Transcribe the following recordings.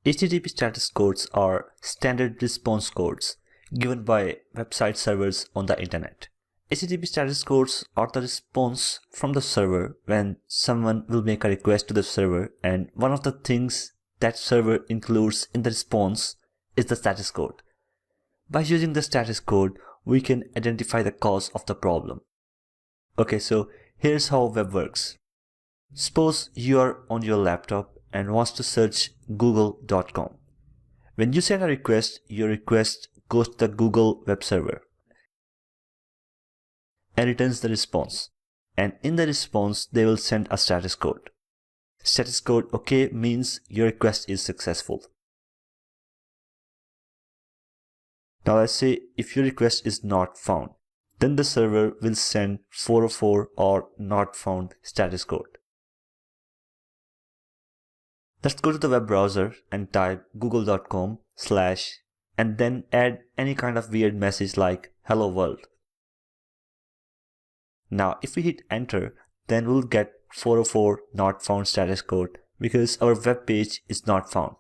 HTTP status codes are standard response codes given by website servers on the internet. HTTP status codes are the response from the server when someone will make a request to the server, and one of the things that server includes in the response is the status code. By using the status code, we can identify the cause of the problem. Okay, so here's how web works. Suppose you are on your laptop and wants to search google.com. When you send a request, your request goes to the Google web server and returns the response. And in the response, they will send a status code. Status code OK means your request is successful. Now let's say if your request is not found, then the server will send 404 or not found status code. Let's go to the web browser and type google.com/ and then add any kind of weird message like hello world. Now if we hit enter, then we'll get 404 not found status code because our web page is not found.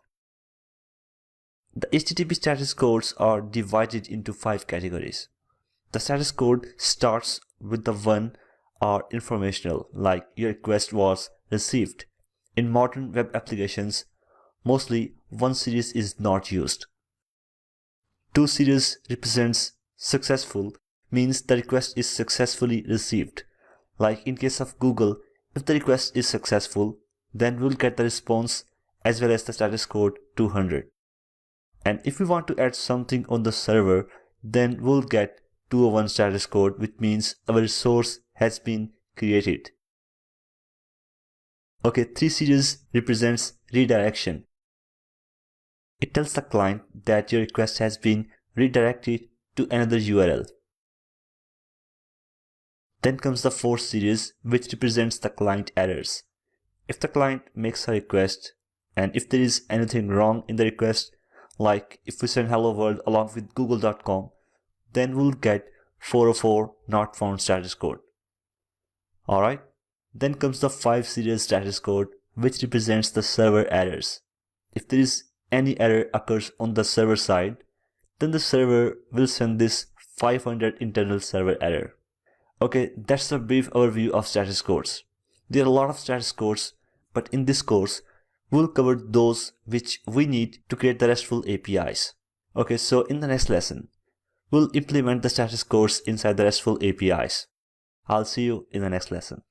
The HTTP status codes are divided into 5 categories. The status code starts with the one are informational, like your request was received. In modern web applications, mostly one series is not used. 2 series represents successful, means the request is successfully received. Like in case of Google, if the request is successful, then we'll get the response as well as the status code 200. And if we want to add something on the server, then we'll get 201 status code, which means our resource has been created. Okay, 3 series represents redirection. It tells the client that your request has been redirected to another URL. Then comes the 4 series, which represents the client errors. If the client makes a request and if there is anything wrong in the request, like if we send hello world along with google.com, then we'll get 404 not found status code. Alright, then comes the 5 series status code, which represents the server errors. If there is any error occurs on the server side, then the server will send this 500 internal server error. Okay, that's a brief overview of status codes. There are a lot of status codes, but in this course, we'll cover those which we need to create the RESTful APIs. Okay, so in the next lesson, we'll implement the status codes inside the RESTful APIs. I'll see you in the next lesson.